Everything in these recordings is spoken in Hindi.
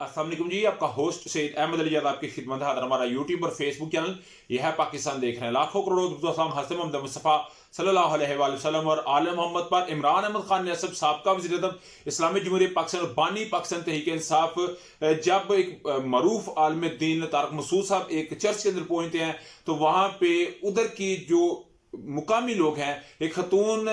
अस्सलाम वालेकुम जी, आपका होस्ट सैयद अहमद अली जाद आपकी खिदमत है। हमारा यूट्यूब और फेसबुक चैनल यह है पाकिस्तान देख रहे हैं। लाखों करोड़ दुरूद हज़रत मोहम्मद मुस्तफ़ा सल्लल्लाहु अलैहि वसल्लम और आले मोहम्मद पर। इमरान अहमद खान नसब साबका वज़ीर आज़म इस्लामी जमहूरियत पाकिस्तान और बानी पाकिस्तान तहरीक इंसाफ जब एक मरूफ आलम दीन तारक मसूद साहब एक चर्च के अंदर पहुंचते हैं तो वहां पे उधर की जो मुकामी लोग हैं, एक खतून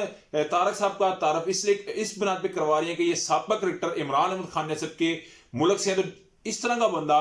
तारक साहब का तारफ इसलिए इस बुनियाद पे करवा रही है कि ये साबका क्रिकेटर इमरान अहमद खान नसब के मुल्क से है। तो इस तरह का बंदा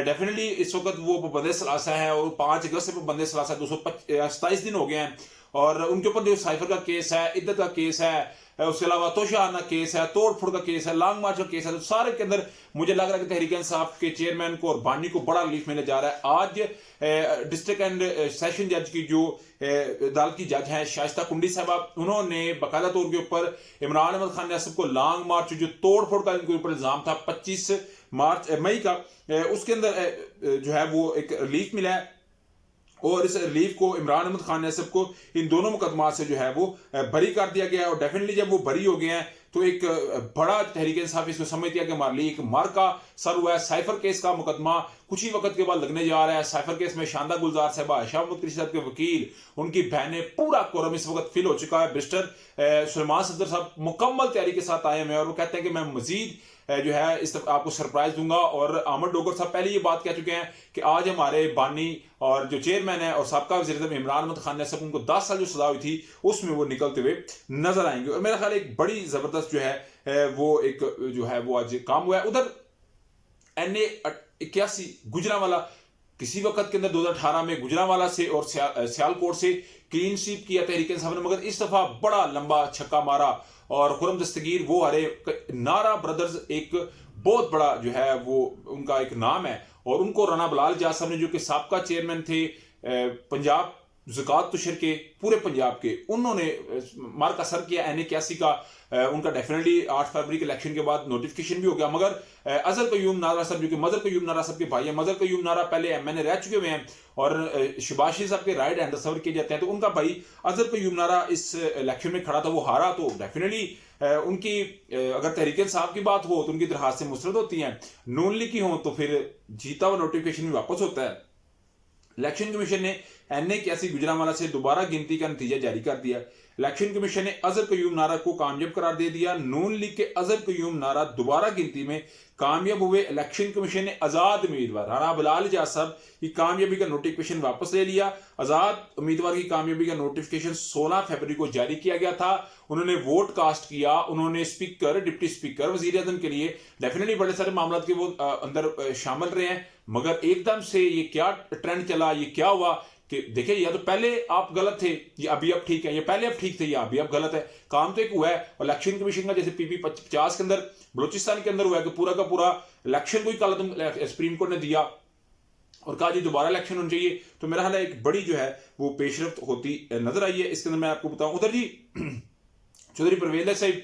डेफिनेटली इस वक्त वो पाबंद सलासा है और 5 अगस्त से पाबंद सलासा 227 दिन हो गए हैं और उनके ऊपर जो साइफर का केस है, इद्दत का केस है, उसके अलावा तोशाना केस है, तोड़ फोड़ का केस है, लॉन्ग मार्च का केस है, तो सारे के अंदर मुझे लग रहा है कि तहरीक इंसाफ के चेयरमैन को और बानी को बड़ा रिलीफ मिलने जा रहा है। आज डिस्ट्रिक्ट एंड सेशन जज की जो अदालत की जज हैं शाइस्ता कुंडी साहबा, उन्होंने बाकायदा तौर के ऊपर इमरान अहमद खान नसब को लॉन्ग मार्च जो तोड़ फोड़ का इनके ऊपर इल्जाम था 25 मई का, उसके अंदर जो है वो एक रिलीफ मिला है और इस रिलीफ को इमरान अहमद खान नसब को इन दोनों मुकदमा से जो है वो बरी कर दिया गया है। और डेफिनेटली जब वो बरी हो गए हैं तो एक बड़ा तहरीक इंसाफ इसको समझ दिया कि हमारे लिए एक मार का सर हुआ है। साइफर केस का मुकदमा कुछ ही वक्त के बाद लगने जा रहा है। साइफर केस में शानदार गुलजार साहबा, शाह मुक्ति साहब के वकील, उनकी बहनें, पूरा कोरम इस वक्त फिल हो चुका है। बैरिस्टर सुलेमान सदर साहब मुकम्मल तैयारी के साथ आए हैं और वो कहते हैं कि मैं मजीद जो है इस आपको सरप्राइज दूंगा। और आमद डोगर साहब पहले ये बात कह चुके हैं कि आज हमारे बानी और जो चेयरमैन है और साबका वज़ीर आज़म इमरान अहमद खान नसब, उनको 10 साल जो सजा हुई थी उसमें वो निकलते हुए नजर आएंगे। और मेरा ख्याल एक बड़ी जबरदस्त जो है वो एक जो है वो आज काम हुआ है। उधर NA81 गुजरांवाला किसी वक्त के अंदर 2018 में गुजरांवाला से और सियालकोट से क्लीन स्वीप किया तहरीक इंसाफ ने, मगर इस दफा बड़ा लंबा छक्का मारा और खुरम दस्तगीर वो हरे। नारा ब्रदर्स एक बहुत बड़ा जो है वो उनका एक नाम है और उनको राना बिलाल जाट साहब ने, जो कि साबका चेयरमैन थे पंजाब ज़कात तुशर के पूरे पंजाब के, उन्होंने मार का सर किया NA81 का। उनका डेफिनेटली 8 फरवरी के इलेक्शन के बाद नोटिफिकेशन भी हो गया, मगर अजहर कयूम नारा साहब जो कि मजहर कयूम नारा साहब के भाई हैं, मजहर कयूम नारा पहले MNA रह चुके हुए हैं और शबाशी साहब के राइट हैंड तस्वर किए जाते हैं, तो उनका भाई अजहर कयूम नारा इस इलेक्शन में खड़ा था, वो हारा। तो डेफिनेटली उनकी अगर तहरीक इंसाफ की बात हो तो उनकी दरखास्तें मुस्तरद होती हैं, नून लीग की हो तो फिर जीता हुआ नोटिफिकेशन भी वापस होता है। इलेक्शन कमीशन ने NA81 गुजरांवाला से दोबारा गिनती का नतीजा जारी कर दिया। इलेक्शन कमीशन ने अजहर कयूम नारा को कामयाब करार दे दिया। नून लीग के अजहर कयूम नारा दोबारा गिनती में कामयाब हुए। इलेक्शन कमीशन ने आजाद उम्मीदवार राना बिलाल जाट साहब की कामयाबी का नोटिफिकेशन वापस ले लिया। आजाद उम्मीदवार की कामयाबी का नोटिफिकेशन 16 फरवरी को जारी किया गया था। उन्होंने वोट कास्ट किया, उन्होंने स्पीकर, डिप्टी स्पीकर, वजीर आजम के लिए डेफिनेटली बड़े सारे मामला के वो अंदर शामिल रहे हैं। मगर एकदम से ये क्या ट्रेंड चला, ये क्या हुआ कि देखिए, या तो पहले आप गलत थे, ये अभी अब ठीक है, ये पहले अब ठीक थे, या अभी अब गलत है। काम तो एक हुआ है। और इलेक्शन कमीशन का जैसे PP 50 के अंदर बलूचिस्तान के अंदर हुआ है कि पूरा का पूरा इलेक्शन को ही कल सुप्रीम कोर्ट ने दिया और कहा जी दोबारा इलेक्शन होना चाहिए। तो मेरा ख्याल है एक बड़ी जो है वो पेशरफ्त होती नजर आई है। इसके अंदर मैं आपको बताऊं, उधर जी चौधरी परवेज साहब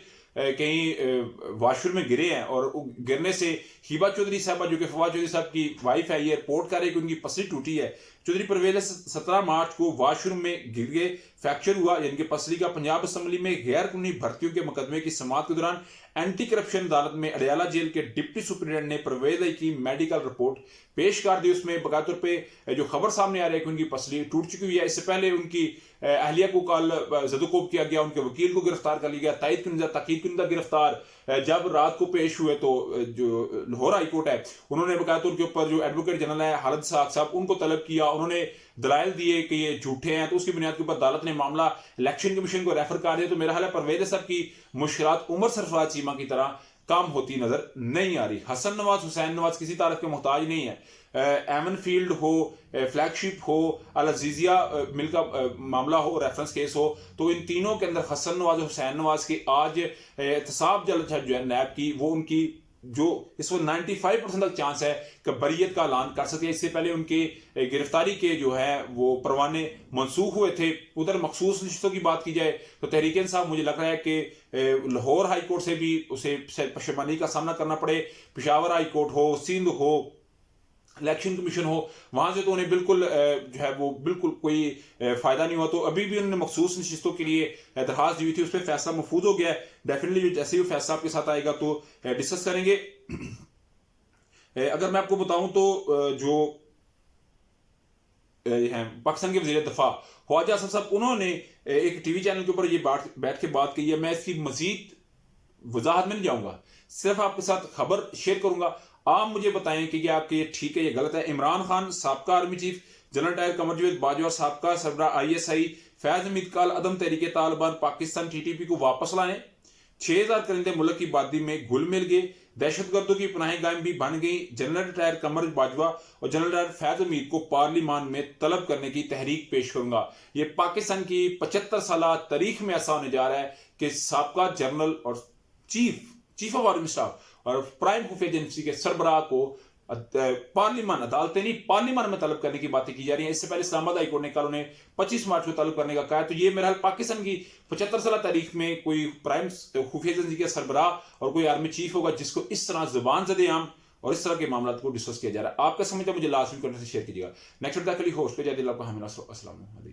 कहीं वाशरूम में गिरे हैं और गिरने से हिबा चौधरी साहबा, जो कि फवाद चौधरी साहब की वाइफ है, ये रिपोर्ट कर रही है कि उनकी पसली टूटी है। चौधरी परवेज 17 मार्च को वाशरूम में गिर गए, फ्रैक्चर हुआ, यानी कि पसली का। पंजाब असम्बली में गैर कानूनी भर्तियों के मुकदमे की समाअत के दौरान एंटी करप्शन अदालत में अडयाला जेल के डिप्टी सुपरिटेंडेंट ने परवेज की मेडिकल रिपोर्ट पेश कर दी। उसमें बकायदा तौर पर जो खबर सामने आ रही है कि उनकी पसली टूट चुकी हुई है। इससे पहले उनकी अहलिया को कल जदोकोब किया गया, उनके वकील को गिरफ्तार कर लिया गया, ताकीद कुनिंदा गिरफ्तार। जब रात को पेश हुए तो जो लाहौर हाई कोर्ट है, उन्होंने बकायदा तौर के ऊपर जो एडवोकेट जनरल है हालद साहब, उनको तलब किया, उन्होंने दलाइल दिए कि ये झूठे हैं। तो उसकी बुनियाद के ऊपर अदालत ने मामला इलेक्शन कमीशन को रेफर कर दिया। तो मेरा ख्याल है परवेज साहब की मुश्किलात उमर सरफराज चीमा की तरह काम होती नजर नहीं आ रही। हसन नवाज, हुसैन नवाज किसी तारीफ के मोहताज नहीं है। एमन फील्ड हो, फ्लैगशिप हो, अल अजीजिया मिल का मामला हो, रेफरेंस केस हो, तो इन तीनों के अंदर हसन नवाज और हुसैन नवाज की आज एहतसाब जल्द है जो है नैब की, वो उनकी जो इस वक्त 95% तक चांस है कि बरीयत का ऐलान कर सकती है। इससे पहले उनके गिरफ्तारी के जो है वो परवाने मनसूख हुए थे। उधर मखसूस नशिस्तों की बात की जाए तो तहरीक इंसाफ मुझे लग रहा है कि लाहौर हाई कोर्ट से भी उसे पशेमानी का सामना करना पड़े, पेशावर हाई कोर्ट हो, सिंध हो, इलेक्शन कमीशन हो, वहां से तो उन्हें बिल्कुल जो है वो बिल्कुल कोई फायदा नहीं हुआ। तो अभी भी उन्होंने मखसूस नशिस्तों के लिए दरखास्त दी हुई थी, उस पर फैसला महफूज हो गया है। डेफिनेटली जैसे ही फैसला आपके साथ आएगा तो डिस्कस करेंगे। अगर मैं आपको बताऊं तो जो हैं पाकिस्तान के वज़ीर दफ़ा ख्वाजा आसिफ साहब, उन्होंने एक टीवी चैनल के ऊपर ये बैठ के बात की है। मैं इसकी मजीद वजाहत में नहीं जाऊंगा, सिर्फ आपके साथ खबर शेयर करूंगा। आप मुझे बताएं कि क्या आपके ये ठीक है, ये गलत है। इमरान खान साबका army chief general tyre Qamar Javed Bajwa, साबका सरबराह ISI फैज हमीद काल अदम तहरीके तालिबान पाकिस्तान TTP को वापस लाएं। 6000 परिंदे मुल्क की आबादी में घुल मिल गए, दहशतगर्दों की पनाहें गायब भी बन गई। जनरल रिटायर कमर बाजवा और जनरल रिटायर फैज हमीद को पार्लिमान में तलब करने की तहरीक पेश करूंगा। ये पाकिस्तान की 75 साल तारीख में ऐसा होने जा रहा है कि साबका जनरल और चीफ ऑफ आर्मी स्टाफ और प्राइम खुफिया एजेंसी के सरबराह को पार्लिमान, अदालतें नहीं, पार्लिमान में तलब करने की बातें की जा रही हैं। इससे पहले इस्लामाबाद हाईकोर्ट ने कल उन्हें 25 मार्च को तलब करने का कहा है। तो ये मेरा हाल पाकिस्तान की 75 साल तारीख में कोई प्राइम खुफिया एजेंसी के सरबराह और कोई आर्मी चीफ होगा जिसको इस तरह जुबान ज़दे आम और इस तरह के मामला को डिस्कस किया जा रहा है। आपका समझ मुझे लाजमी करने से शेयर कीजिएगा। नेक्स्ट होस्ट को जय दिल आपका हमें। अस्सलाम वालेकुम।